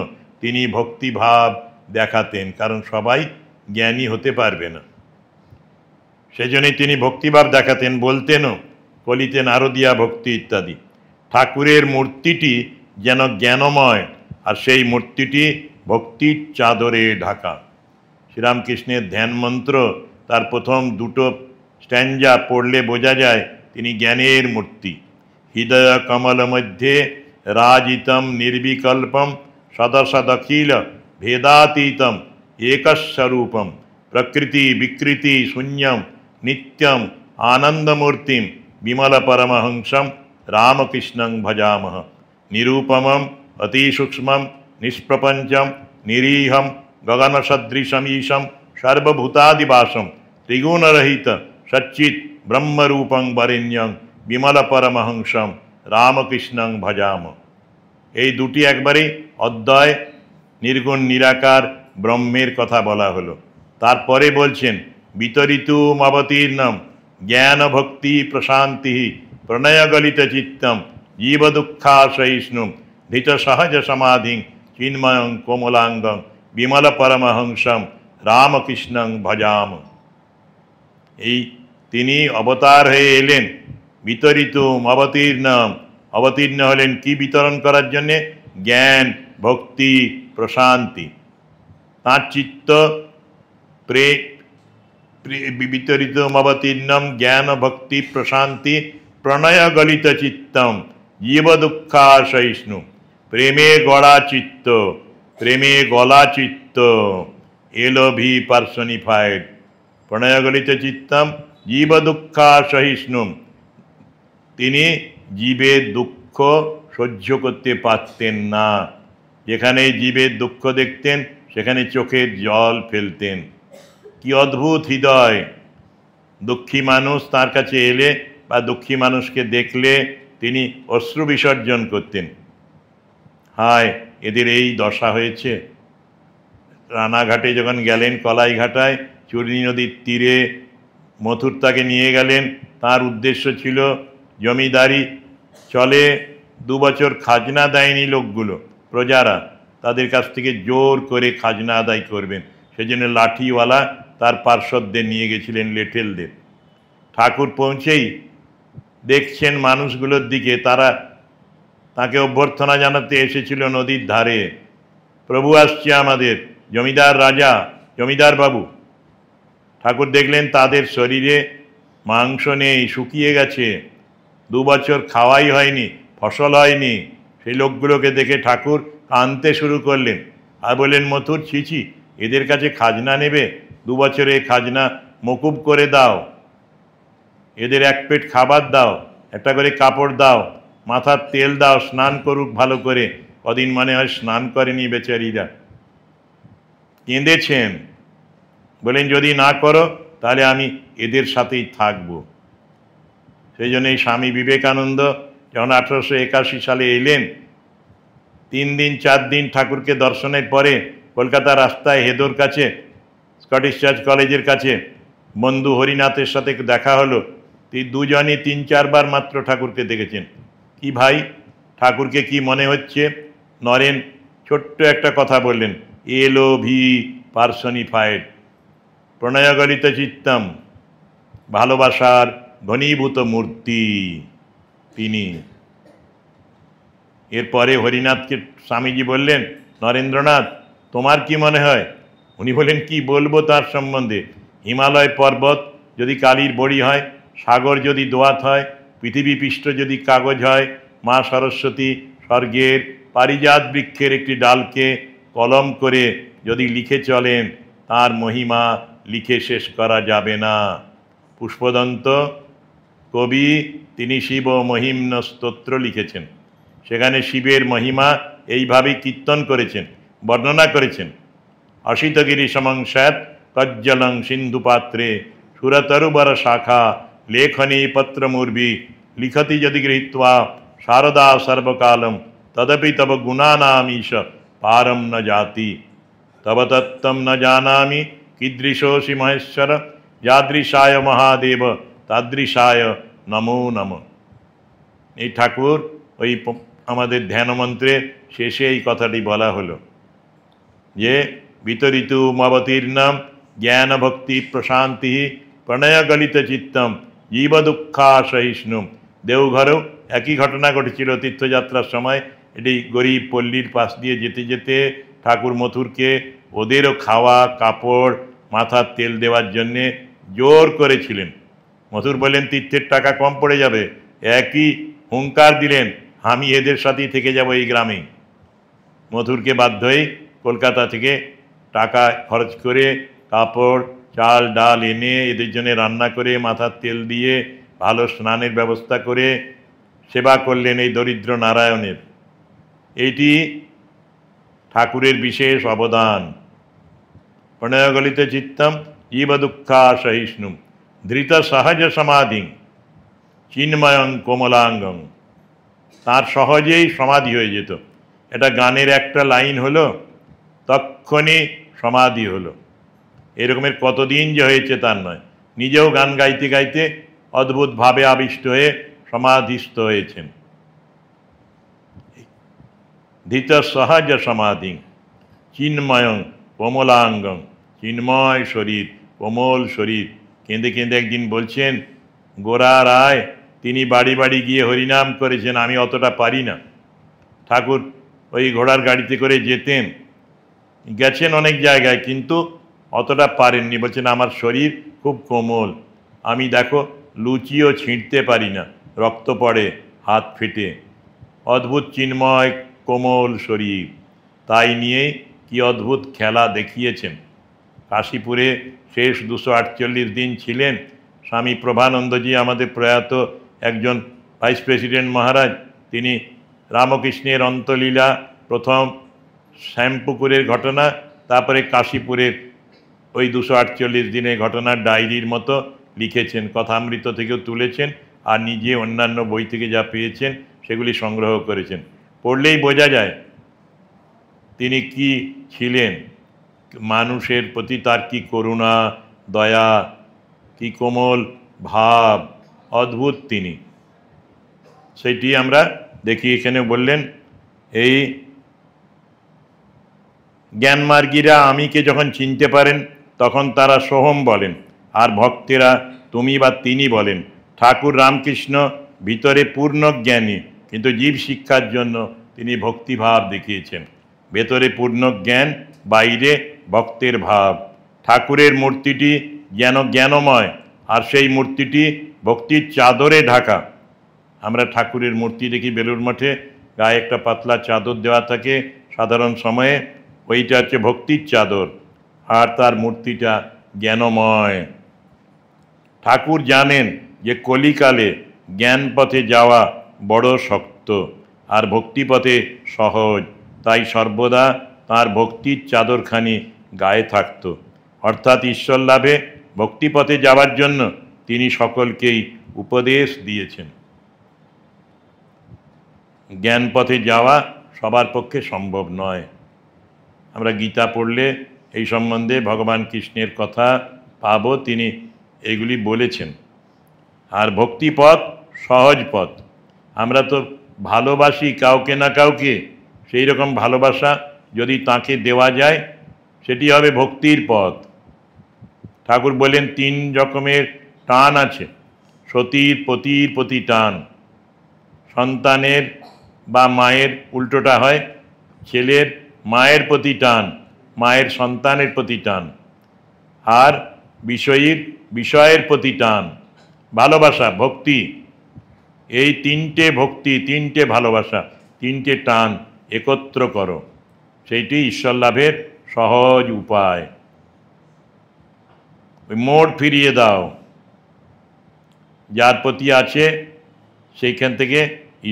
তিনি ভক্তিভাব দেখাতেন, কারণ সবাই জ্ঞানী হতে পারবে না, সেজন্যই তিনি ভক্তিভাব দেখাতেন, বলতেনও, কলিতে নারদিয়া ভক্তি ইত্যাদি। ঠাকুরের মূর্তিটি যেন জ্ঞানময়, আর সেই মূর্তিটি ভক্তির চাদরে ঢাকা। শ্রীরামকৃষ্ণের ধ্যান মন্ত্র, তার প্রথম দুটো স্ট্যাঞ্জা পড়লে বোঝা যায় তিনি জ্ঞানের মূর্তি। হৃদয় কমল মধ্যে রাজিতম নির্বিকল্পম সদসদখিল ভেদাতীতম একস্বরূপম প্রকৃতি বিকৃতি শূন্যম নিত্যম আনন্দমূর্তিম বিমল পরমহংসম রামকৃষ্ণং ভজামহ। নিরূপমম অতিসূক্ষ্মম নিষ্প্রপঞ্চম নিরীহম গগনসদৃশमीशं সর্বভূতাদিবাসম ত্রিগুণরহিত সচ্চিৎ ব্রহ্মরূপং বরেণ্যং বিমল পরমহংসম রামকৃষ্ণং ভজাম। এই দুটি একবারেই অদ্বয় নির্গুণ নিরাকার ব্রহ্মের কথা বলা হলো। তারপরে বলছেন, বিতরিতুম অবতীর্ণম জ্ঞান ভক্তি প্রশান্তি প্রণয়গলিত চিত্তম জীব দুঃখাসহিষ্ণুম ধৃত সহজ সমাধিং চিন্ময়ং কোমলাঙ্গং বিমল পরমহংসম রামকৃষ্ণং ভজাম। এই তিনি অবতার হয়ে এলেন, বিতরিতুম অবতীর্ণম, অবতীর্ণ হলেন কি বিতরণ করার জন্যে? জ্ঞান ভক্তি প্রশান্তি। তাঁর চিত্ত বিতরিতুম অবতীর্ণম জ্ঞান ভক্তি প্রশান্তি প্রণয় গলিত চিত্তম জীব দুঃখাসহিষ্ণু। প্রেমে গড়া চিত্ত, প্রেমে গলা চিত্ত, এলভি পার্সনিফাইড। প্রণয়গলিত চিত্তম জীব দুঃখাসহিষ্ণু। তিনি জীবের দুঃখ সহ্য করতে পারতেন না, যেখানে জীবের দুঃখ দেখতেন সেখানে চোখের জল ফেলতেন। কি অদ্ভুত হৃদয়! দুঃখী মানুষ তার কাছে এলে বা দুঃখী মানুষকে দেখলে তিনি অশ্রু বিসর্জন করতেন। হায়, এদের এই দশা হয়েছে। রানাঘাটে যখন গেলেন, কলাইঘাটায় চূর্ণী নদীর তীরে মথুর তাকে নিয়ে গেলেন। তার উদ্দেশ্য ছিল জমিদারি চলে, 2 বছর খাজনা দেয়নি লোকগুলো, প্রজারা, তাদের কাছ থেকে জোর করে খাজনা আদায় করবেন। সেজন্য লাঠিওয়ালা তার পার্শ্বদের নিয়ে গেছিলেন, লেঠেলদের। ঠাকুর পৌঁছেই দেখছেন মানুষগুলোর দিকে, তারা তাকে অভ্যর্থনা জানাতে এসেছিল নদীর ধারে। প্রভু আসছে আমাদের, জমিদার রাজা, জমিদার বাবু। ঠাকুর দেখলেন তাদের শরীরে মাংস নেই, শুকিয়ে গেছে, 2 বছর খাওয়াই হয়নি, ফসল হয়নি। সেই লোকগুলোকে দেখে ঠাকুর কাঁদতে শুরু করলেন আর বললেন, মথুর, ছিছি, এদের কাছে খাজনা নেবে? 2 বছরে খাজনা মকুব করে দাও, এদের 1 পেট খাবার দাও, একটা করে কাপড় দাও, মাথার তেল দাও, স্নান করুক ভালো করে। কদিন মনে হয় স্নান করেনি বেচারিরা। কেঁদেছেন, বলেন যদি না করো তাহলে আমি এদের সাথেই থাকবো। সেই জন্য এই স্বামী বিবেকানন্দ যখন 1881 সালে এলেন, 3 দিন 4 দিন ঠাকুরকে দর্শনের পরে কলকাতা রাস্তায় হেদোর কাছে, স্কটিশ চার্চ কলেজের কাছে বন্ধু হরিনাথের সাথে দেখা হলো। দুজনই 3-4 বার মাত্র ঠাকুরকে দেখেছেন। কি ভাই, ঠাকুরকে কি মনে হচ্ছে? নরেন ছোট্ট একটা কথা বললেন, LOV পার্সনিফাইড, প্রণয়গলিত চিত্তম, ভালোবাসার ঘনীভূত মূর্তি তিনি। এরপরে হরিনাথকে স্বামীজি বললেন, নরেন্দ্রনাথ, তোমার কি মনে হয়? উনি বললেন, কি বলবো তার সম্বন্ধে? হিমালয় পর্বত যদি কালির বড়ি হয়, সাগর যদি দোয়াত হয়, পৃথিবী পৃষ্ঠ যদি কাগজ হয়, মা সরস্বতী স্বর্গের পারিজাত বৃক্ষের একটি ডালকে কলম করে যদি লিখে চলেন, তার মহিমা লিখে শেষ করা যাবে না। পুষ্পদন্ত কবি, তিনি শিব মহিম্ন স্তোত্র লিখেছেন। সেখানে শিবের মহিমা এইভাবেই কীর্তন করেছেন, বর্ণনা করেছেন। অসিতগিরি সমংস্যাৎ কজ্জলং সিন্ধু পাত্রে সুরতরুবর শাখা লেখনী পত্রমূর্বি লিখতি যদি গৃহীত্বা শারদা সর্বকালম তদপি তব গুণানামীশ পারম ন জাতি তব তত্ত্বম ন জানামি কীদৃশোসি মহেশ্বর যাদৃশায় মহাদেব তাদৃশায় নমো নম। এই ঠাকুর ওই আমাদের ধ্যানমন্ত্রে শেষে এই কথাটি বলা হলো যে বিতরিতু মবতীর্ণম জ্ঞান ভক্তি প্রশান্তি প্রণয়গলিত চিত্তম জীব দুঃখাসহিষ্ণু। দেওঘরেও একই ঘটনা ঘটেছিল তীর্থযাত্রার সময়। এটি গরিব পল্লীর পাশ দিয়ে যেতে যেতে ঠাকুর মথুরকে ওদেরও খাওয়া, কাপড়, মাথার তেল দেওয়ার জন্যে জোর করেছিলেন। মথুর বললেন, তীর্থের টাকা কম পড়ে যাবে। একই হুঙ্কার দিলেন, আমি এদের সাথেই থেকে যাব এই গ্রামেই। মথুরকে বাধ্য হয়ে কলকাতা থেকে টাকা খরচ করে কাপড়, চাল, ডাল এনে এদের জন্য রান্না করে, মাথার তেল দিয়ে ভালো স্নানের ব্যবস্থা করে সেবা করলেন এই দরিদ্র নারায়ণের। এইটি ঠাকুরের বিশেষ অবদান। প্রণয়গলিত চিত্তম জীব দুঃখাসহিষ্ণু ধৃত সহজ সমাধি চিন্ময়ং কোমলাঙ্গং। তার সহজেই সমাধি হয়ে যেত। এটা গানের একটা লাইন হলো, তক্ষণি সমাধি হলো। এরকমের কতদিন যে হয়েছে তার নয়। নিজেও গান গাইতে গাইতে অদ্ভুতভাবে আবিষ্ট হয়ে সমাধিস্থ হয়েছেন। ধৃত সহজ সমাধি চিন্ময়ং কোমলাঙ্গং, চিন্ময় শরীর, কোমল শরীর। কেঁদে কেঁদে একদিন বলছেন, গোরা রায় তিনি বাড়ি বাড়ি গিয়ে হরিনাম করেছেন, আমি অতটা পারি না। ঠাকুর ওই ঘোড়ার গাড়িতে করে যেতেন, গেছেন অনেক জায়গায়, কিন্তু অতটা পারেননি। বলছেন, আমার শরীর খুব কোমল, আমি দেখো লুচিও ছিঁড়তে পারি না, রক্ত পড়ে হাত ফেটে। অদ্ভুত চিন্ময় কোমল শরীর, তাই নিয়ে কি অদ্ভুত খেলা দেখিয়েছেন। কাশীপুরে শেষ 248 দিন ছিলেন। স্বামী প্রভানন্দজি, আমাদের প্রয়াত একজন ভাইস প্রেসিডেন্ট মহারাজ, তিনি রামকৃষ্ণের অন্তলীলা, প্রথম শ্যামপুকুরের ঘটনা, তারপরে কাশীপুরের ওই 248 দিনের ঘটনার ডায়েরির মতো লিখেছেন। কথামৃত থেকেও তুলেছেন, আর নিজে অন্যান্য বই থেকে যা পেয়েছেন সেগুলি সংগ্রহ করেছেন। পড়লেই বোঝা যায় তিনি কি ছিলেন, মানুষের প্রতি তার কি করুণা, দয়া, কি কোমল ভাব, অদ্ভুত তিনি। সেটি আমরা দেখি এখানে বললেন, এই জ্ঞানমার্গীরা আমিকে যখন চিনতে পারেন তখন তারা সোহম বলেন, আর ভক্তেরা তুমি বা তিনি বলেন। ঠাকুর রামকৃষ্ণ ভিতরে পূর্ণ জ্ঞানী, কিন্তু জীব শিক্ষার জন্য তিনি ভক্তিভাব দেখিয়েছেন। ভেতরে পূর্ণ জ্ঞান, বাইরে ভক্তের ভাব। ঠাকুরের মূর্তিটি যেন জ্ঞানময়, আর সেই মূর্তিটি ভক্তির চাদরে ঢাকা। আমরা ঠাকুরের মূর্তি দেখি বেলুড় মঠে, গায়ে একটা পাতলা চাদর দেওয়া থাকে সাধারণ সময়ে, ওইটা হচ্ছে ভক্তির চাদর, আর তার মূর্তিটা জ্ঞানময়। ঠাকুর জানেন যে কলিকালে জ্ঞান পথে যাওয়া বড় শক্ত, আর ভক্তিপথে সহজ, তাই সর্বদা তার ভক্তির চাদরখানি গায়ে থাকত। অর্থাৎ ঈশ্বর লাভে ভক্তিপথে যাওয়ার জন্য তিনি সকলকেই উপদেশ দিয়েছেন। জ্ঞান পথে যাওয়া সবার পক্ষে সম্ভব নয়। আমরা গীতা পড়লে এই সম্বন্ধে ভগবান কৃষ্ণের কথা পাব, তিনি এগুলি বলেছেন। আর ভক্তিপথ সহজ পথ। আমরা তো ভালোবাসি কাউকে না কাউকে, সেই রকম ভালোবাসা যদি তাকে দেওয়া যায় সেটি হবে ভক্তির পথ। ঠাকুর বলেন 3 রকমের টান আছে। সতীর পতির প্রতি টান, সন্তানের বা মায়ের উল্টোটা হয়, ছেলের মায়ের প্রতি টান, মায়ের সন্তানের প্রতি টান, আর বিষয়ের প্রতি টান, ভালোবাসা, ভক্তি। এই 3টে ভক্তি, 3টে ভালোবাসা, 3টে টান একত্র করো, সেইটি ঈশ্বর লাভের সহজ উপায়। ওই মোড় ফিরিয়ে দাও, যার প্রতি আছে সেইখান থেকে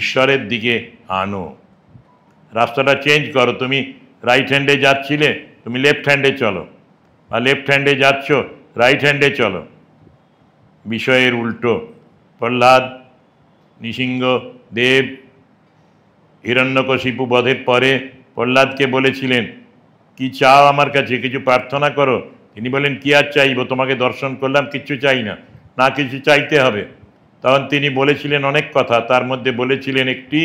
ঈশ্বরের দিকে আনো। রাস্তাটা চেঞ্জ করো। তুমি রাইট হ্যান্ডে যাচ্ছিলে, তুমি লেফট হ্যান্ডে চলো, বা লেফট হ্যান্ডে যাচ্ছ রাইট হ্যান্ডে চলো। বিষয়ের উল্টো। প্রহ্লাদ, নৃসিংহ দেব হিরণ্যকশিপু বধের পরে প্রহ্লাদকে বলেছিলেন, কি চাও আমার কাছে, কিছু প্রার্থনা করো। তিনি বলেন, কি আর চাইব, তোমাকে দর্শন করলাম, কিচ্ছু চাই না, না কিছু চাইতে হবে। তখন তিনি বলেছিলেন অনেক কথা, তার মধ্যে বলেছিলেন একটি,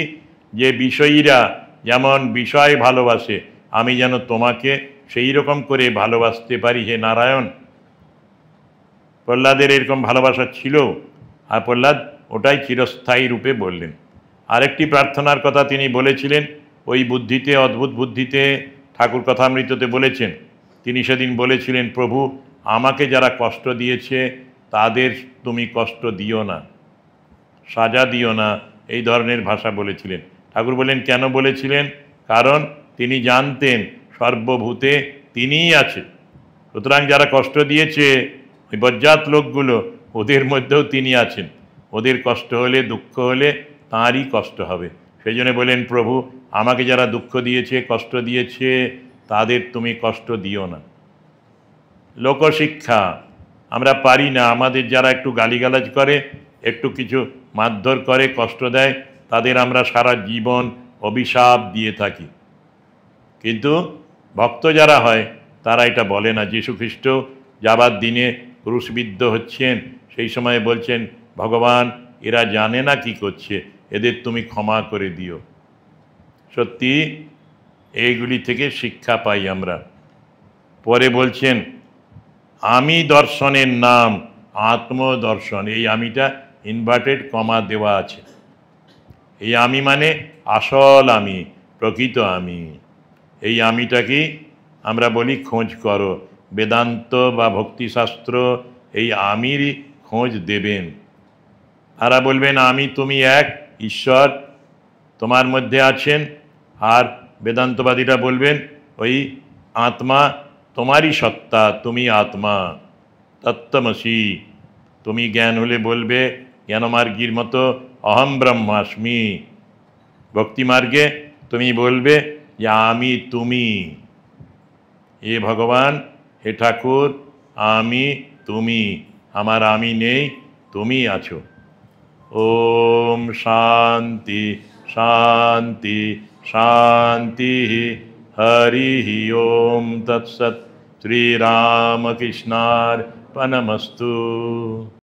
যে বিষয়ীরা যেমন বিষয় ভালোবাসে, আমি যেন তোমাকে সেই রকম করে ভালোবাসতে পারি হে নারায়ণ। প্রহ্লাদের এরকম ভালোবাসা ছিল, আর প্রহ্লাদ ওটাই চিরস্থায়ী রূপে বললেন। আরেকটি প্রার্থনার কথা তিনি বলেছিলেন, ওই বুদ্ধিতে, অদ্ভুত বুদ্ধিতে, ঠাকুর কথামৃততে বলেছেন। তিনি সেদিন বলেছিলেন, প্রভু আমাকে যারা কষ্ট দিয়েছে তাদের তুমি কষ্ট দিও না, সাজা দিও না, এই ধরনের ভাষা বলেছিলেন। ঠাকুর বলেন, কেন বলেছিলেন? কারণ তিনি জানতেন সর্বভূতে তিনিই আছে। সুতরাং যারা কষ্ট দিয়েছে, ওই বজ্জাত লোকগুলো, ওদের মধ্যেও তিনি আছেন। ওদের কষ্ট হলে, দুঃখ হলে তাঁরই কষ্ট হবে। সেই জন্য বলেন, প্রভু আমাকে যারা দুঃখ দিয়েছে, কষ্ট দিয়েছে, তাদের তুমি কষ্ট দিও না। লোকশিক্ষা আমরা পারি না। আমাদের যারা একটু গালিগালাজ করে, একটু কিছু মারধর করে, কষ্ট দেয়, তাদের আমরা সারা জীবন অভিশাপ দিয়ে থাকি। কিন্তু ভক্ত যারা হয় তারা এটা বলে না। যীশুখ্রিস্ট যাবার দিনে ক্রুশবিদ্ধ হচ্ছেন, সেই সময় বলছেন, ভগবান এরা জানে না কি করছে, এদের তুমি ক্ষমা করে দিও। সত্যি এইগুলি থেকে শিক্ষা পাই আমরা। পরে বলছেন, আমি দর্শনের নাম আত্মদর্শন। এই আমিটা ইনভার্টেড কমা দেওয়া আছে। এই আমি মানে আসল আমি, প্রকৃত আমি। এই আমিটাকেই আমরা বলি খোঁজ করো। বেদান্ত বা ভক্তিশাস্ত্র এই আমিরই খোঁজ দেবেন। তারা বলবেন, আমি তুমি এক, ঈশ্বর তোমার মধ্যে আছেন। আর বেদান্তবাদীরা বলবেন, ওই আত্মা তোমারই সত্তা, তুমি আত্মা, তত্ত্বমসি। তুমি জ্ঞান হলে বলবে জ্ঞানমার্গীর মতো, অহম ব্রহ্মাস্মি। ভক্তিমার্গে তুমি বলবে যে আমি তুমি। এ ভগবান, হে ঠাকুর, আমি তুমি, আমার আমি নেই, তুমি আছো। ওম শান্তি শান্তি শান্তি। হরি ওম তৎসৎ। শ্রীরামকৃষ্ণার্পণমস্তু।